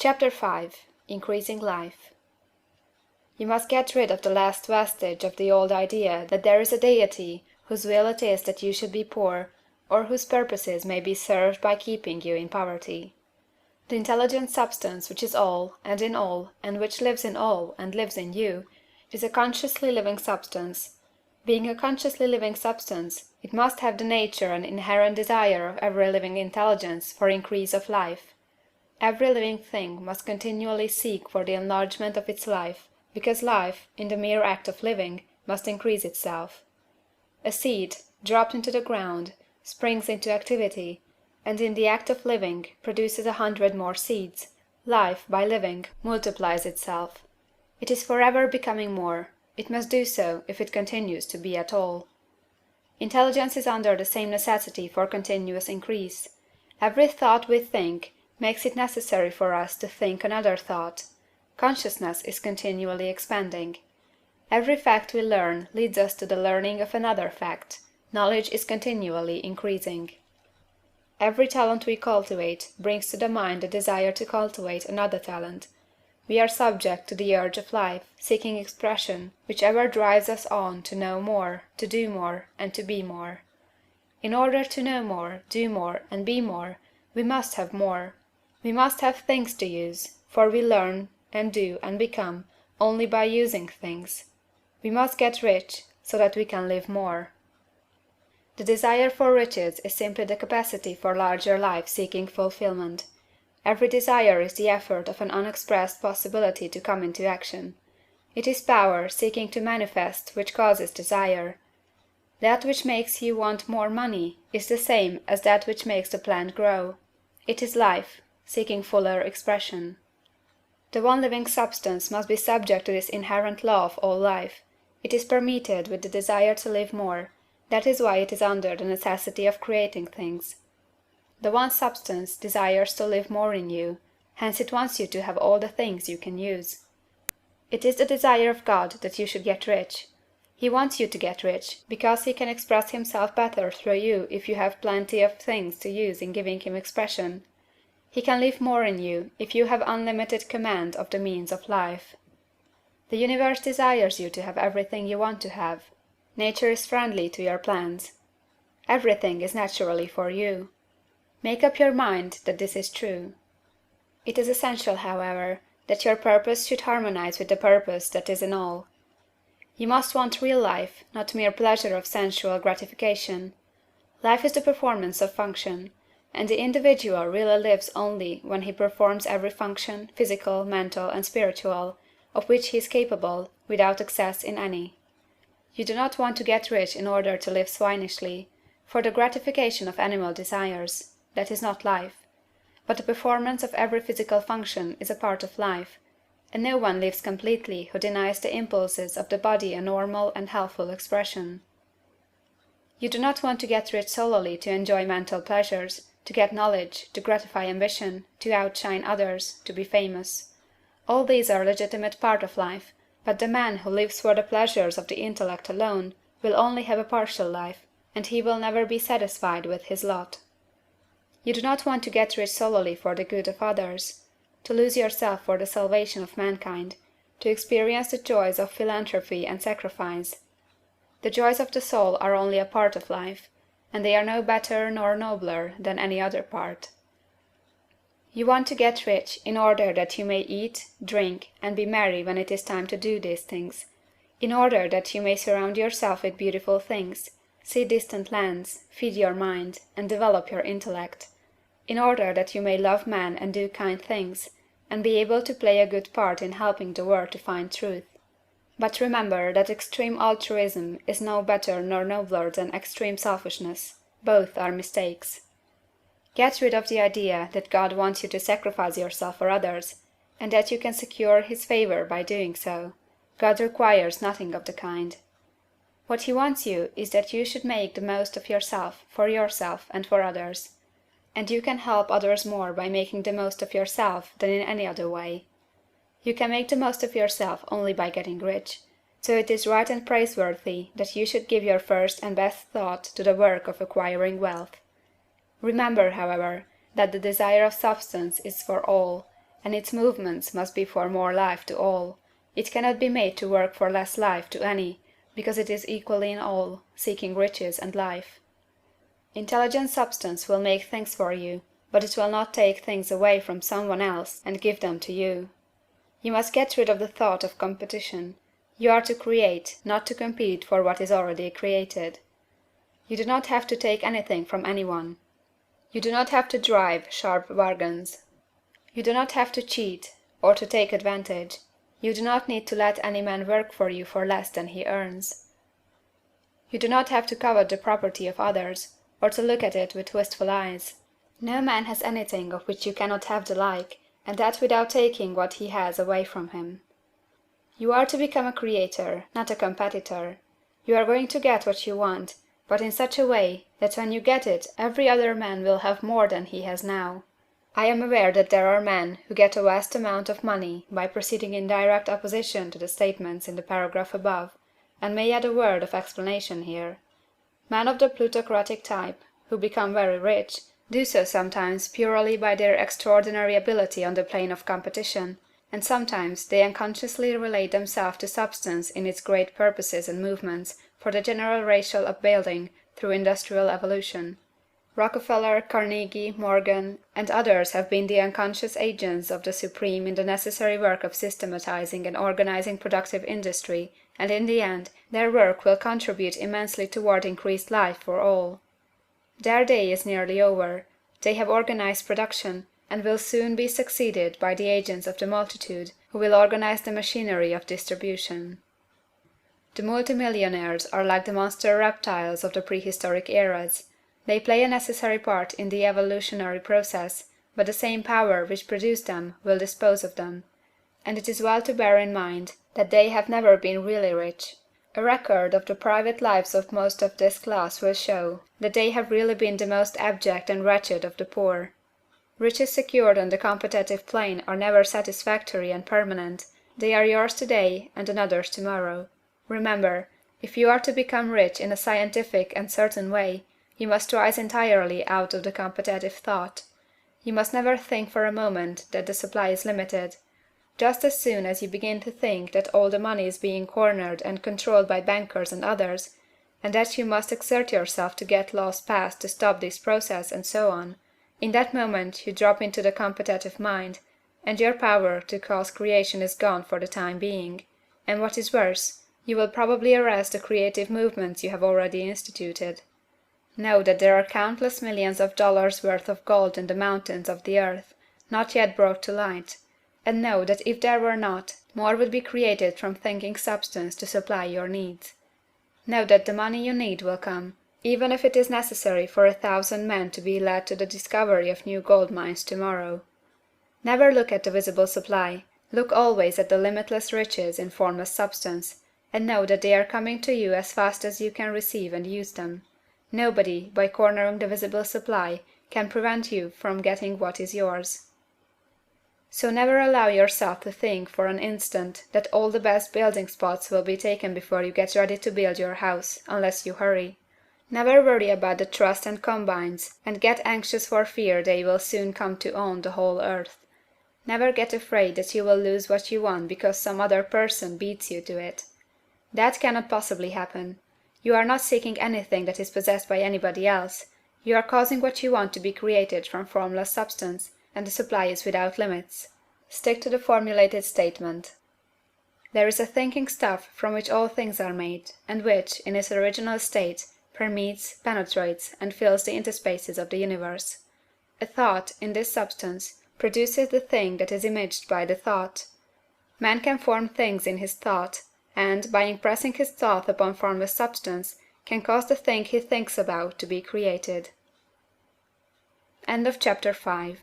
Chapter-05 Increasing Life. You must get rid of the last vestige of the old idea that there is a Deity whose will it is that you should be poor, or whose purposes may be served by keeping you in poverty. The intelligent substance which is all, and in all, and which lives in all, and lives in you, is a consciously living substance. Being a consciously living substance, it must have the nature and inherent desire of every living intelligence for increase of life. Every living thing must continually seek for the enlargement of its life, because life, in the mere act of living, must increase itself. A seed, dropped into the ground, springs into activity, and in the act of living produces 100 more seeds. Life, by living, multiplies itself. It is forever becoming more. It must do so if it continues to be at all. Intelligence is under the same necessity for continuous increase. Every thought we think makes it necessary for us to think another thought. Consciousness is continually expanding. Every fact we learn leads us to the learning of another fact. Knowledge is continually increasing. Every talent we cultivate brings to the mind the desire to cultivate another talent. We are subject to the urge of life, seeking expression, which ever drives us on to know more, to do more, and to be more. In order to know more, do more, and be more, we must have more. We must have things to use, for we learn, and do, and become, only by using things. We must get rich, so that we can live more. The desire for riches is simply the capacity for larger life seeking fulfillment. Every desire is the effort of an unexpressed possibility to come into action. It is power seeking to manifest which causes desire. That which makes you want more money is the same as that which makes the plant grow. It is life, seeking fuller expression. The one living substance must be subject to this inherent law of all life. It is permeated with the desire to live more. That is why it is under the necessity of creating things. The one substance desires to live more in you, hence it wants you to have all the things you can use. It is the desire of God that you should get rich. He wants you to get rich, because he can express himself better through you if you have plenty of things to use in giving him expression. He can live more in you if you have unlimited command of the means of life. The universe desires you to have everything you want to have. Nature is friendly to your plans. Everything is naturally for you. Make up your mind that this is true. It is essential, however, that your purpose should harmonize with the purpose that is in all. You must want real life, not mere pleasure of sensual gratification. Life is the performance of function, and the individual really lives only when he performs every function, physical, mental, and spiritual, of which he is capable, without excess in any. You do not want to get rich in order to live swinishly, for the gratification of animal desires. That is not life. But the performance of every physical function is a part of life, and no one lives completely who denies the impulses of the body a normal and healthful expression. You do not want to get rich solely to enjoy mental pleasures, to get knowledge, to gratify ambition, to outshine others, to be famous. All these are a legitimate part of life, but the man who lives for the pleasures of the intellect alone will only have a partial life, and he will never be satisfied with his lot. You do not want to get rich solely for the good of others, to lose yourself for the salvation of mankind, to experience the joys of philanthropy and sacrifice. The joys of the soul are only a part of life, and they are no better nor nobler than any other part. You want to get rich in order that you may eat, drink, and be merry when it is time to do these things, in order that you may surround yourself with beautiful things, see distant lands, feed your mind, and develop your intellect, in order that you may love man and do kind things, and be able to play a good part in helping the world to find truth. But remember that extreme altruism is no better nor nobler than extreme selfishness. Both are mistakes. Get rid of the idea that God wants you to sacrifice yourself for others, and that you can secure his favor by doing so. God requires nothing of the kind. What he wants you is that you should make the most of yourself, for yourself and for others. And you can help others more by making the most of yourself than in any other way. You can make the most of yourself only by getting rich, so it is right and praiseworthy that you should give your first and best thought to the work of acquiring wealth. Remember, however, that the desire of substance is for all, and its movements must be for more life to all. It cannot be made to work for less life to any, because it is equally in all, seeking riches and life. Intelligent substance will make things for you, but it will not take things away from some one else and give them to you. You must get rid of the thought of competition. You are to create, not to compete for what is already created. You do not have to take anything from anyone. You do not have to drive sharp bargains. You do not have to cheat, or to take advantage. You do not need to let any man work for you for less than he earns. You do not have to covet the property of others, or to look at it with wistful eyes. No man has anything of which you cannot have the like, and that without taking what he has away from him. You are to become a creator, not a competitor. You are going to get what you want, but in such a way that when you get it every other man will have more than he has now. I am aware that there are men who get a vast amount of money by proceeding in direct opposition to the statements in the paragraph above, and may add a word of explanation here. Men of the plutocratic type, who become very rich, do so sometimes purely by their extraordinary ability on the plane of competition, and sometimes they unconsciously relate themselves to substance in its great purposes and movements for the general racial upbuilding through industrial evolution. Rockefeller, Carnegie, Morgan, and others have been the unconscious agents of the supreme in the necessary work of systematizing and organizing productive industry, and in the end, their work will contribute immensely toward increased life for all. Their day is nearly over. They have organized production, and will soon be succeeded by the agents of the multitude, who will organize the machinery of distribution. The multimillionaires are like the monster reptiles of the prehistoric eras. They play a necessary part in the evolutionary process, but the same power which produced them will dispose of them. And it is well to bear in mind that they have never been really rich. A record of the private lives of most of this class will show that they have really been the most abject and wretched of the poor. Riches secured on the competitive plane are never satisfactory and permanent. They are yours today and another's tomorrow. Remember, if you are to become rich in a scientific and certain way, you must rise entirely out of the competitive thought. You must never think for a moment that the supply is limited. Just as soon as you begin to think that all the money is being cornered and controlled by bankers and others, and that you must exert yourself to get laws passed to stop this process and so on, in that moment you drop into the competitive mind, and your power to cause creation is gone for the time being, and what is worse, you will probably arrest the creative movements you have already instituted. Know that there are countless millions of dollars worth of gold in the mountains of the earth, not yet brought to light, and know that if there were not, more would be created from thinking substance to supply your needs. Know that the money you need will come, even if it is necessary for 1,000 men to be led to the discovery of new gold mines tomorrow. Never look at the visible supply, look always at the limitless riches in formless substance, and know that they are coming to you as fast as you can receive and use them. Nobody, by cornering the visible supply, can prevent you from getting what is yours. So never allow yourself to think for an instant that all the best building spots will be taken before you get ready to build your house, unless you hurry. Never worry about the trusts and combines, and get anxious for fear they will soon come to own the whole earth. Never get afraid that you will lose what you want because some other person beats you to it. That cannot possibly happen. You are not seeking anything that is possessed by anybody else. You are causing what you want to be created from formless substance, and the supply is without limits. Stick to the formulated statement. There is a thinking stuff from which all things are made, and which, in its original state, permeates, penetrates, and fills the interspaces of the universe. A thought, in this substance, produces the thing that is imaged by the thought. Man can form things in his thought, and, by impressing his thought upon formless substance, can cause the thing he thinks about to be created. End of Chapter 5.